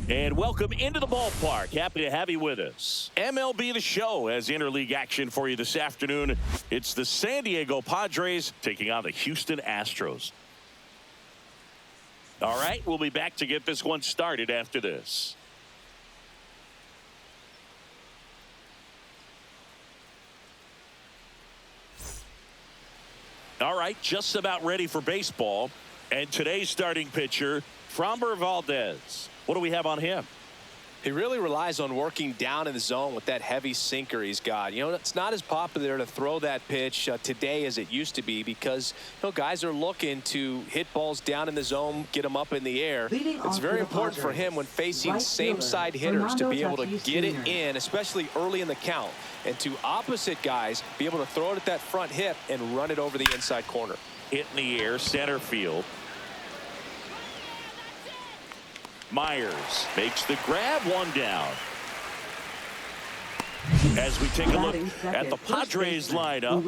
And welcome into the ballpark. Happy to have you with us. MLB The Show has interleague action for you this afternoon. It's the San Diego Padres taking on the Houston Astros. All right, we'll be back to get this one started after this. All right, just about ready for baseball. And today's starting pitcher, Framber Valdez. What do we have on him? He really relies on working down in the zone with that heavy sinker he's got. You know, it's not as popular to throw that pitch today as it used to be because, you know, guys are looking to hit balls down in the zone, get them up in the air. It's very important for him when facing same-side hitters to be able to get it in, especially early in the count. And to opposite guys, be able to throw it at that front hip and run it over the inside corner. Hit in the air, center field. Myers makes the grab, one down. As we take a look at the Padres lineup,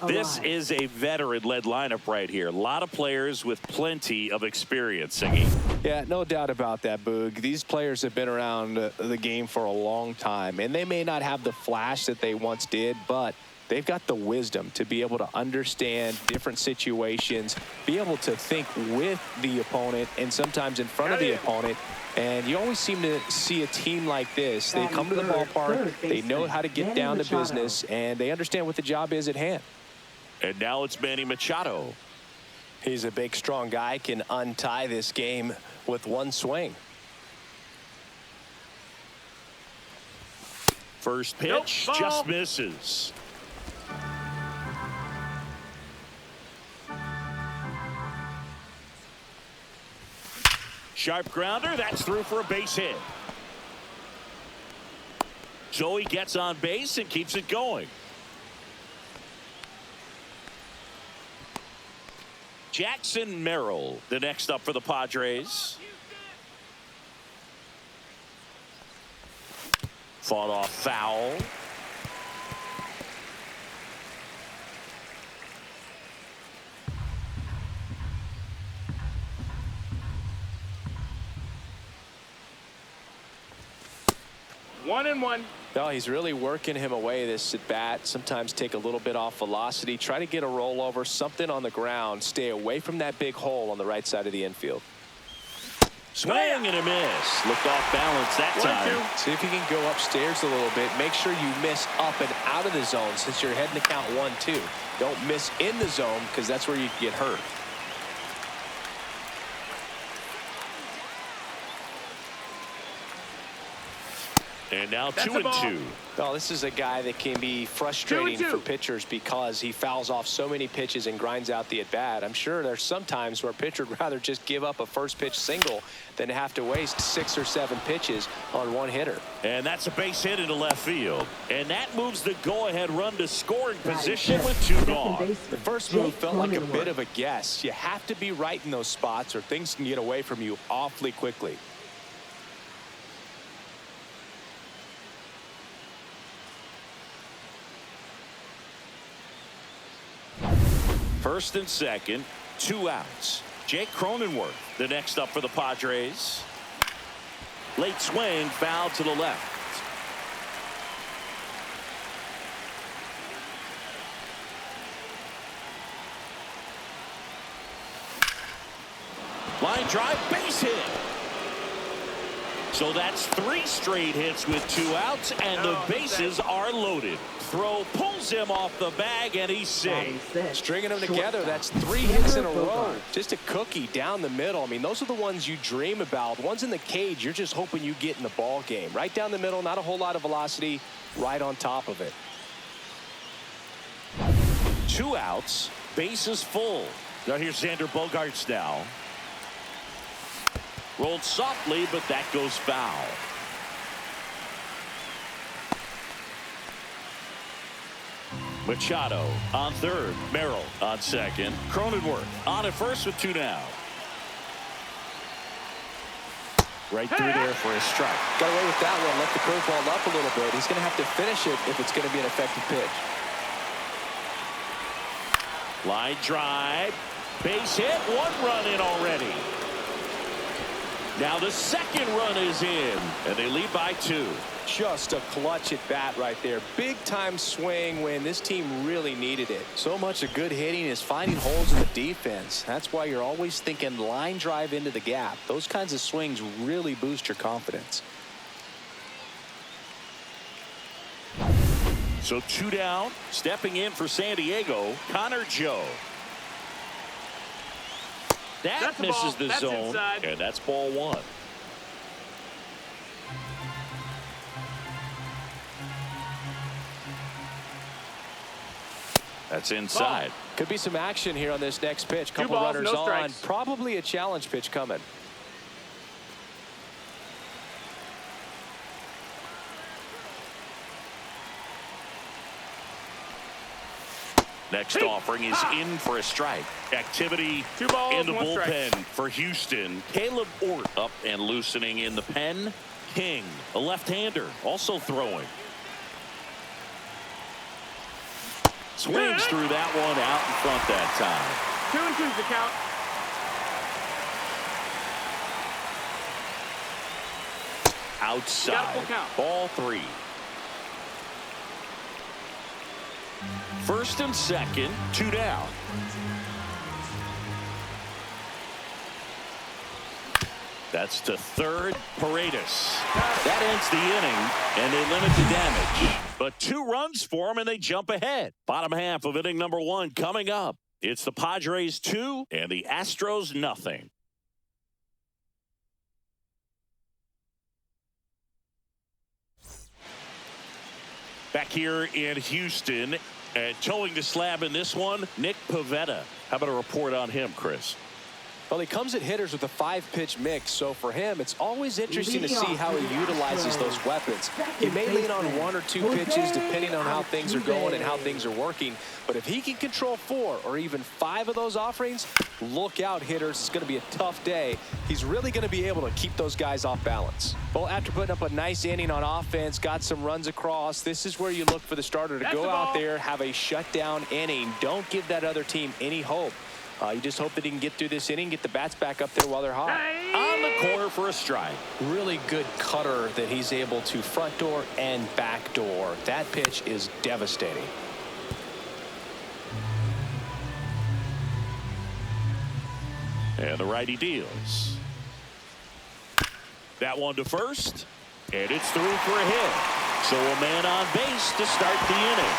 this is a veteran-led lineup right here. A lot of players with plenty of experience, Singy. Yeah, no doubt about that, Boog. These players have been around the game for a long time, and they may not have the flash that they once did, but they've got the wisdom to be able to understand different situations, be able to think with the opponent and sometimes in front of the opponent. And you always seem to see a team like this. They come to the ballpark, they know how to get down to business, and they understand what the job is at hand. And now it's Manny Machado. He's a big, strong guy, can untie this game with one swing. First pitch, just misses. Sharp grounder, that's through for a base hit. Joey gets on base and keeps it going. Jackson Merrill, the next up for the Padres. Fought off foul. One and one. No, he's really working him away this at bat. Sometimes take a little bit off velocity. Try to get a rollover, something on the ground. Stay away from that big hole on the right side of the infield. Swing and a miss. Looked off balance that time. See if you can go upstairs a little bit. Make sure you miss up and out of the zone since you're heading to count 1-2. Don't miss in the zone because that's where you get hurt. And now 2-2. Oh, this is a guy that can be frustrating for pitchers because he fouls off so many pitches and grinds out the at-bat. I'm sure there's some times where a pitcher would rather just give up a first pitch single than have to waste 6 or 7 pitches on one hitter. And that's a base hit into left field. And that moves the go-ahead run to scoring position with 2 gone. The first move felt like a bit of a guess. You have to be right in those spots or things can get away from you awfully quickly. First and second, 2 outs. Jake Cronenworth, the next up for the Padres. Late swing, foul to the left. Line drive, base hit. So that's 3 straight hits with 2 outs, and the bases are loaded. Throw pulls him off the bag, and he's safe. Stringing them together, that's 3 hits in a row. Just a cookie down the middle. I mean, those are the ones you dream about. The ones in the cage, you're just hoping you get in the ball game. Right down the middle, not a whole lot of velocity, right on top of it. 2 outs, bases full. Now here's Xander Bogaerts now. Rolled softly, but that goes foul. Machado on third. Merrill on second. Cronenworth on at first with 2 down. Right through there for a strike. Got away with that one. Let the curveball up a little bit. He's going to have to finish it if it's going to be an effective pitch. Line drive. Base hit. 1 run in already. Now the second run is in, and they lead by 2. Just a clutch at bat right there. Big time swing when this team really needed it. So much of good hitting is finding holes in the defense. That's why you're always thinking line drive into the gap. Those kinds of swings really boost your confidence. So 2 down, stepping in for San Diego, Connor Joe. That misses the zone, inside. And that's ball 1. That's inside. Ball. Could be some action here on this next pitch. Couple balls, runners no on. strikes. Probably a challenge pitch coming. Next offering is in for a strike. Activity 2 balls, in the 1 bullpen strike. for Houston. Caleb Ort up and loosening in the pen. King, a left-hander, also throwing. Swings through that one out in front that time. 2-2's the count. Outside. Ball 3. First and second, 2 down. That's to third, Paredes. That ends the inning, and they limit the damage. But 2 runs for them, and they jump ahead. Bottom half of inning number 1 coming up. It's the Padres 2 and the Astros nothing. Back here in Houston, and towing the slab in this one, Nick Pivetta. How about a report on him, Chris? Well, he comes at hitters with a 5-pitch mix, so for him, it's always interesting to see how he utilizes those weapons. He may lean on 1 or 2 pitches depending on how things are going and how things are working, but if he can control 4 or even 5 of those offerings, look out, hitters. It's going to be a tough day. He's really going to be able to keep those guys off balance. Well, after putting up a nice inning on offense, got some runs across, this is where you look for the starter to go out there, have a shutdown inning. Don't give that other team any hope. You just hope that he can get through this inning, get the bats back up there while they're hot. On the corner for a strike. Really good cutter that he's able to front door and back door. That pitch is devastating. And the righty deals. That one to first, and it's through for a hit. So a man on base to start the inning.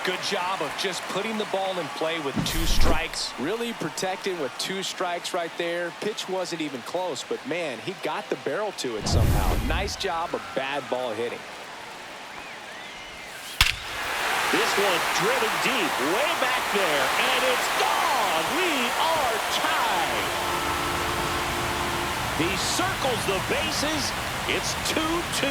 Good job of just putting the ball in play with 2 strikes. Really protected with 2 strikes right there. Pitch wasn't even close, but man, he got the barrel to it somehow. Nice job of bad ball hitting. This one driven deep, way back there, and it's gone. We are tied. He circles the bases. It's 2-2.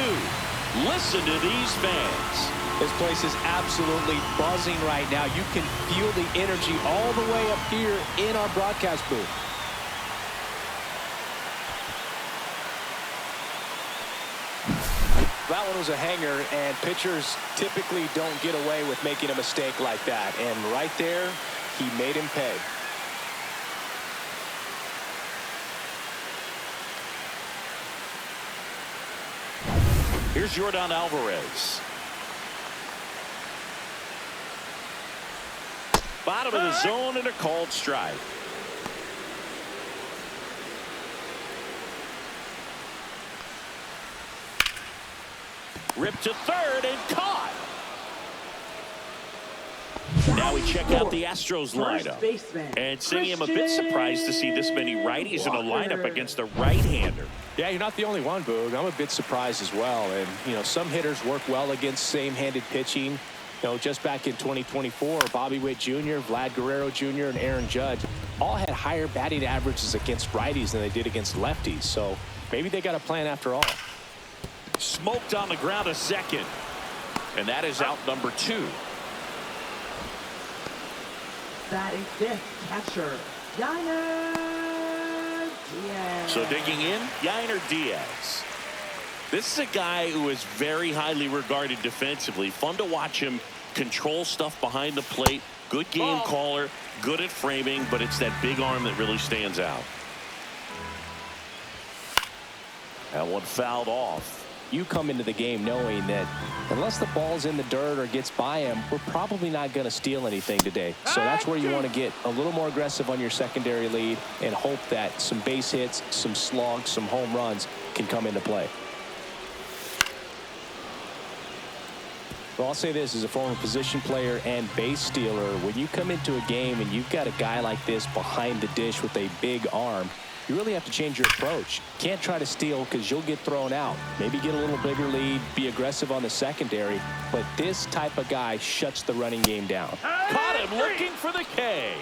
Listen to these fans. This place is absolutely buzzing right now. You can feel the energy all the way up here in our broadcast booth. That one was a hanger, and pitchers typically don't get away with making a mistake like that. And right there, he made him pay. Here's Yordan Alvarez. Bottom of the zone and a called strike. Ripped to third and caught. Now we check out the Astros lineup. And Cindy, I'm a bit surprised to see this many righties in a lineup against a right-hander. Yeah, you're not the only one, Boog. I'm a bit surprised as well. And, you know, some hitters work well against same-handed pitching. You know, just back in 2024, Bobby Witt Jr., Vlad Guerrero Jr., and Aaron Judge all had higher batting averages against righties than they did against lefties. So maybe they got a plan after all. Smoked on the ground a second. And that is out number 2. That is fifth catcher, Yainer Diaz. So digging in, Yainer Diaz. This is a guy who is very highly regarded defensively. Fun to watch him control stuff behind the plate, Good game caller, good at framing, but it's that big arm that really stands out. That one fouled off. You come into the game knowing that unless the ball's in the dirt or gets by him, we're probably not going to steal anything today. So that's where you want to get a little more aggressive on your secondary lead and hope that some base hits, some slugs, some home runs can come into play. Well, I'll say this as a former position player and base stealer, when you come into a game and you've got a guy like this behind the dish with a big arm, you really have to change your approach. Can't try to steal because you'll get thrown out. Maybe get a little bigger lead, be aggressive on the secondary, but this type of guy shuts the running game down. Caught him looking for the K.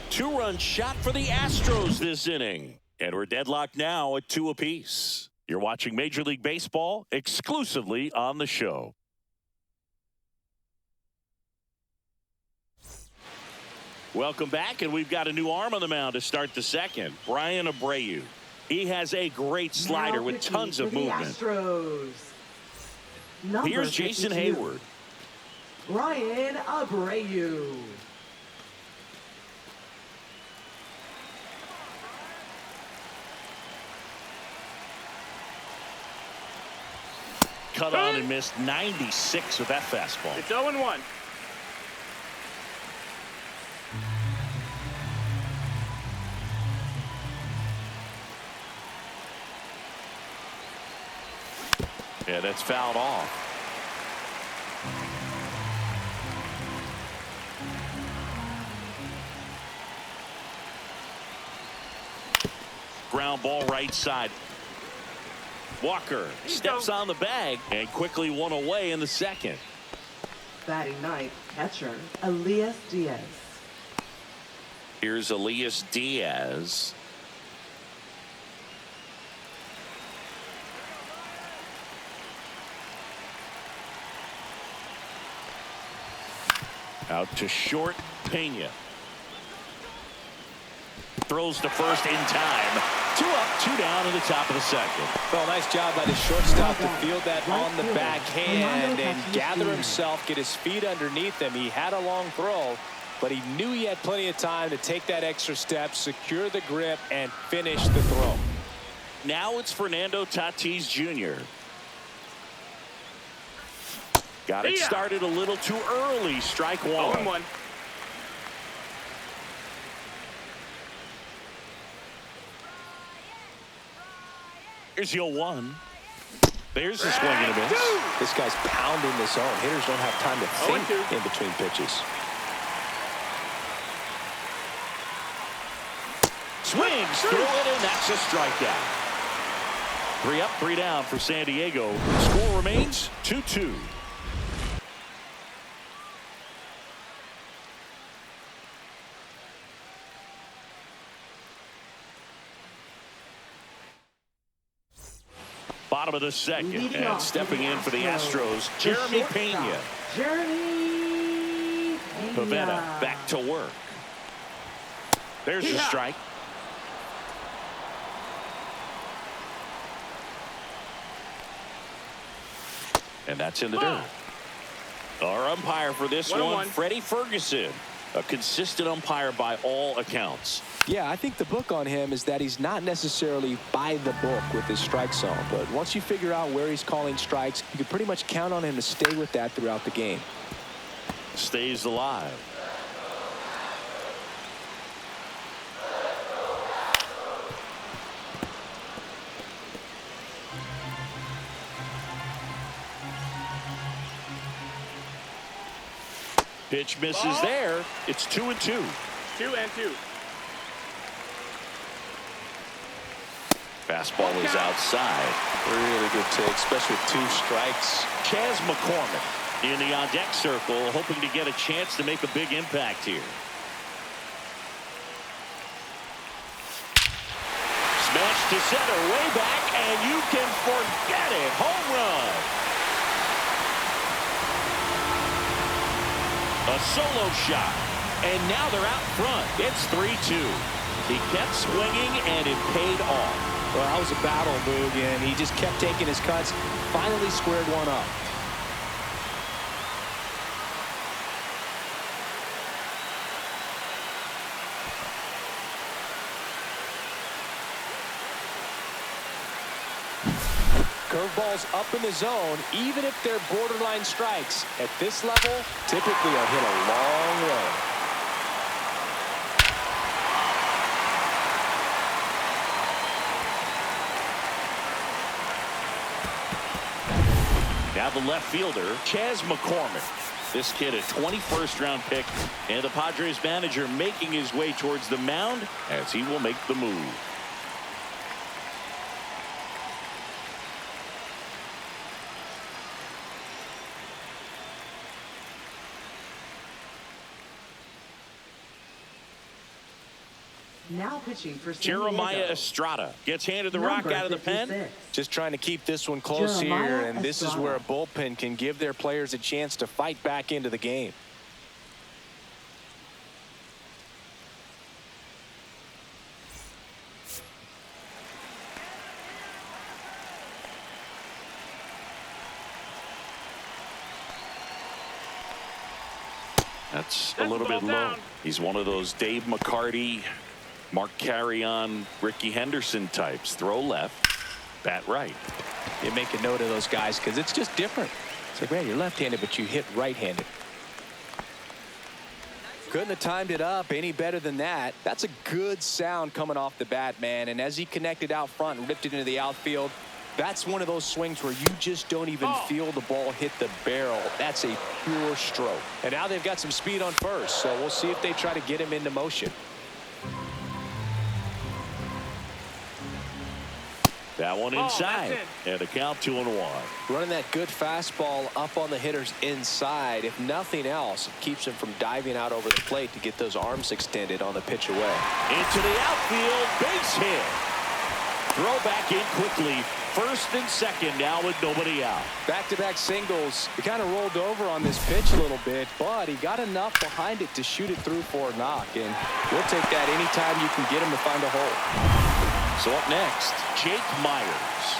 Two-run shot for the Astros this inning. And we're deadlocked now at 2 apiece. You're watching Major League Baseball exclusively on the show. Welcome back, and we've got a new arm on the mound to start the second. Brian Abreu. He has a great slider with tons of movement. Astros. Here's Jason Hayward. Brian Abreu. Cut on and missed 96 with that fastball. It's 0-1. Yeah, that's fouled off. Ground ball right side. Walker steps on the bag and quickly one away in the second. Batting ninth, catcher Elias Diaz. Here's Elias Diaz. Out to short, Pena. Throws to first in time. 2 up, 2 down in the top of the second. Well, nice job by the shortstop to field that on the backhand and gather himself, get his feet underneath him. He had a long throw, but he knew he had plenty of time to take that extra step, secure the grip, and finish the throw. Now it's Fernando Tatis Jr. Got it started a little too early. Strike one. 0-1. Here's your 1. There's a swing and a miss. This guy's pounding the zone. Hitters don't have time to think in between pitches. Swings through it, and that's a strikeout. 3 up, 3 down for San Diego. Score remains 2-2. Bottom of the second, and stepping in for the Astros, Jeremy Pena. Jeremy Pena. Pavetta back to work. There's a strike. And that's in the dirt. Our umpire for this one, Freddie Ferguson. A consistent umpire by all accounts. Yeah, I think the book on him is that he's not necessarily by the book with his strike zone. But once you figure out where he's calling strikes, you can pretty much count on him to stay with that throughout the game. Stays alive. Pitch misses there. It's 2-2. 2-2. Fastball is outside. Really good take, especially with 2 strikes. Chas McCormick in the on-deck circle, hoping to get a chance to make a big impact here. Smash to center, way back, and you can forget it. Home run. A solo shot, and now they're out front. It's 3-2. He kept swinging, and it paid off. Well, that was a battle, Boog, and he just kept taking his cuts. Finally squared one up. Curveballs up in the zone, even if they're borderline strikes, at this level, typically are hit a long way. Now the left fielder, Chas McCormick. This kid, a 21st round pick, and the Padres manager making his way towards the mound as he will make the move. Now pitching for San Jeremiah Diego. Estrada gets handed the rock Number out of the pen. 56. Just trying to keep this one close Jeremiah here, and this is Estrada. where a bullpen can give their players a chance to fight back into the game. That's a little bit low. He's one of those Dave McCarty, Mark Carrion, Ricky Henderson types. Throw left, bat right. You make a note of those guys because it's just different. It's like, man, you're left-handed, but you hit right-handed. Couldn't have timed it up any better than that. That's a good sound coming off the bat, man. And as he connected out front and ripped it into the outfield, that's one of those swings where you just don't even feel the ball hit the barrel. That's a pure stroke. And now they've got some speed on first, so we'll see if they try to get him into motion. That one inside, and a count 2-1. Running that good fastball up on the hitter's inside. If nothing else, it keeps him from diving out over the plate to get those arms extended on the pitch away. Into the outfield, base hit. Throw back in quickly. First and second now with nobody out. Back-to-back singles. He kind of rolled over on this pitch a little bit, but he got enough behind it to shoot it through for a knock. And we'll take that anytime you can get him to find a hole. So up next, Jake Myers.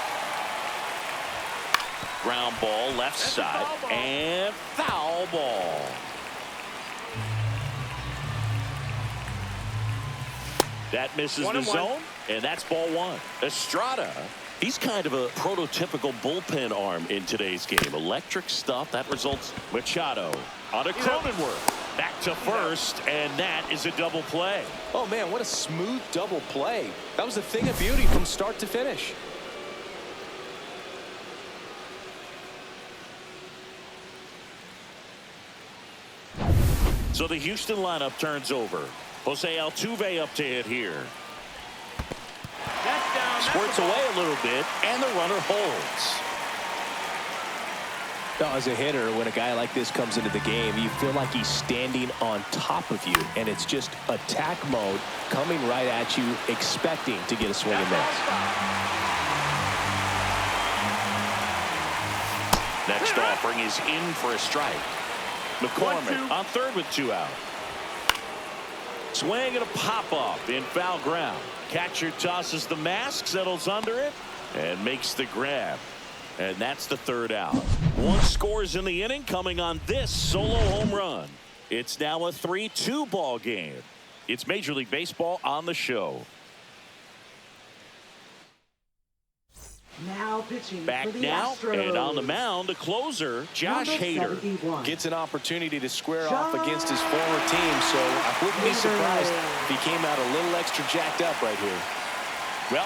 Ground ball left side and foul ball. That misses the zone, and that's ball one. Estrada, he's kind of a prototypical bullpen arm in today's game. Electric stuff that results. Machado on a Cronenworth. Back to first, and that is a double play. Oh, man, what a smooth double play. That was a thing of beauty from start to finish. So the Houston lineup turns over. Jose Altuve up to hit here. Squirts away a little bit, and the runner holds. Now, as a hitter, when a guy like this comes into the game, you feel like he's standing on top of you, and it's just attack mode coming right at you, expecting to get a swing and miss. Next offering is in for a strike. McCormick on third with 2 out. Swing and a pop-up in foul ground. Catcher tosses the mask, settles under it, and makes the grab. And that's the third out. 1 scores in the inning coming on this solo home run. It's now a 3-2 ball game. It's Major League Baseball on the show. Now pitching Back for the now, Astros. and on the mound, the closer, Josh Number Hader. 71. Gets an opportunity to square off against his former team, so I wouldn't be surprised if he came out a little extra jacked up right here. Well,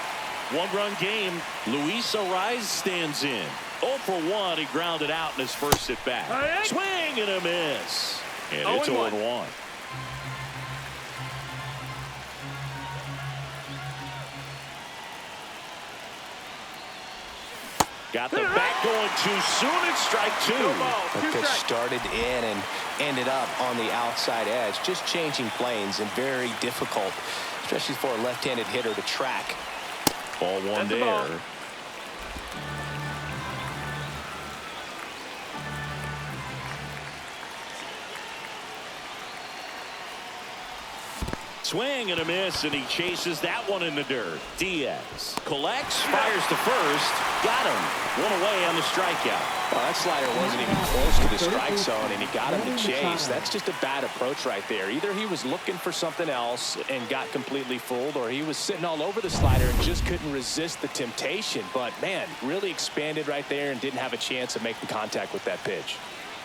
1-run game. Luis Ariz stands in. 0 for 1. He grounded out in his first at bat. Swing and a miss. And it's 0-1. Got the bat going too soon. It's strike 2. That pitch started in and ended up on the outside edge. Just changing planes and very difficult, especially for a left-handed hitter to track. Ball 1 there. Swing and a miss, and he chases that one in the dirt. Diaz collects, fires to first. Got him. One away on the strikeout. Well, that slider wasn't even close to the strike zone, and he got him to chase. That's just a bad approach right there. Either he was looking for something else and got completely fooled, or he was sitting all over the slider and just couldn't resist the temptation. But, man, really expanded right there and didn't have a chance of making contact with that pitch.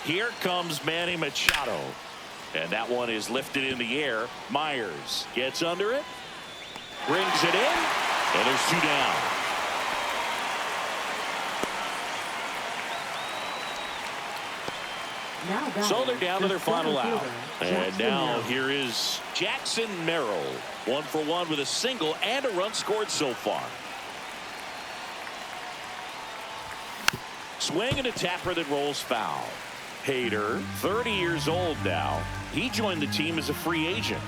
Here comes Manny Machado. And that one is lifted in the air. Myers gets under it, brings it in, and there's two down. So they're down to their final out. And now here is Jackson Merrill. 1 for 1 with a single and a run scored so far. Swing and a tapper that rolls foul. Hader, 30 years old now. He joined the team as a free agent.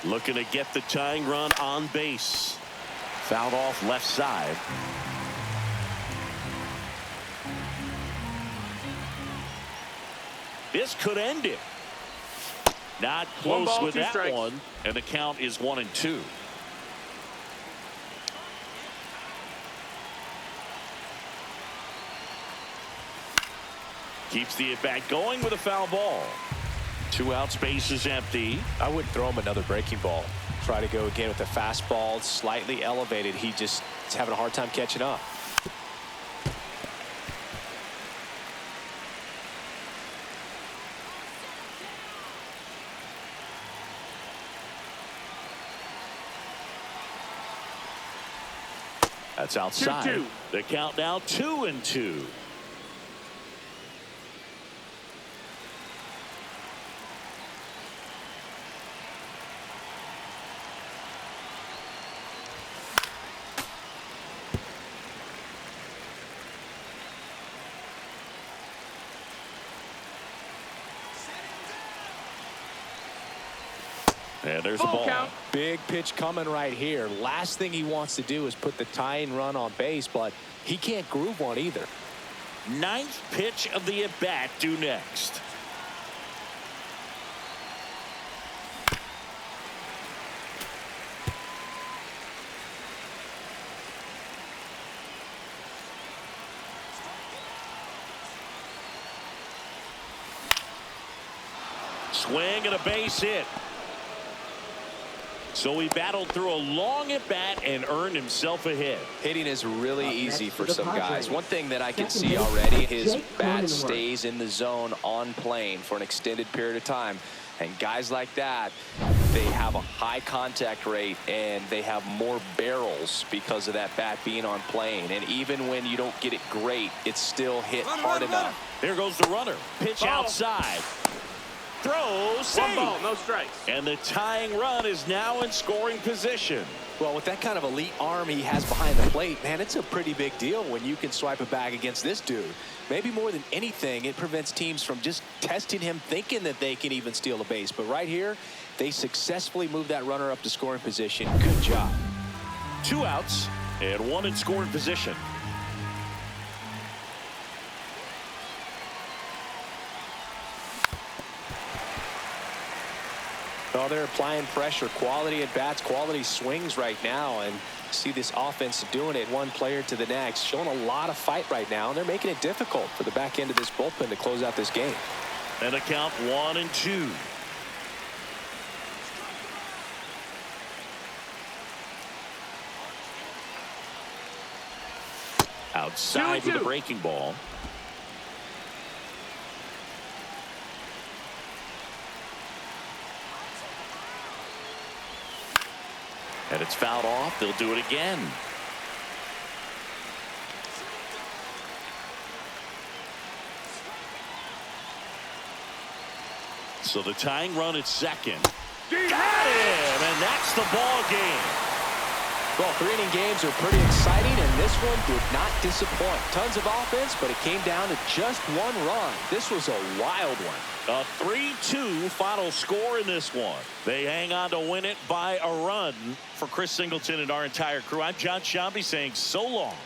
Looking to get the tying run on base. Fouled off left side. This could end it. Not close with that one. And the count is 1-2. Keeps the at-bat going with a foul ball. 2 outs, base is empty. I wouldn't throw him another breaking ball. Try to go again with a fastball, slightly elevated. He just is having a hard time catching up. That's outside. 2-2. The count now 2-2. And there's a ball. Count. Big pitch coming right here. Last thing he wants to do is put the tying run on base, but he can't groove one either. 9th pitch of the at-bat due next. Swing and a base hit. So he battled through a long at bat and earned himself a hit. Hitting is really easy for some guys. One thing that I can see already, his bat stays in the zone on plane for an extended period of time. And guys like that, they have a high contact rate and they have more barrels because of that bat being on plane. And even when you don't get it great, it's still hit hard enough. There goes the runner. Pitch outside. Throw, save. 1 ball, no strikes. And the tying run is now in scoring position. Well, with that kind of elite arm he has behind the plate, man, it's a pretty big deal when you can swipe a bag against this dude. Maybe more than anything, it prevents teams from just testing him, thinking that they can even steal a base. But right here, they successfully move that runner up to scoring position. Good job. 2 outs and 1 in scoring position. Well, they're applying pressure, quality at bats, quality swings right now, and see this offense doing it one player to the next, showing a lot of fight right now, and they're making it difficult for the back end of this bullpen to close out this game. And the count 1-2. Outside with a breaking ball. And it's fouled off. They'll do it again. So the tying run at second. Got him! And that's the ball game. Well, 3-inning games are pretty exciting, and this one did not disappoint. Tons of offense, but it came down to just 1 run. This was a wild one. A 3-2 final score in this one. They hang on to win it by a run. For Chris Singleton and our entire crew, I'm John Shambi saying so long.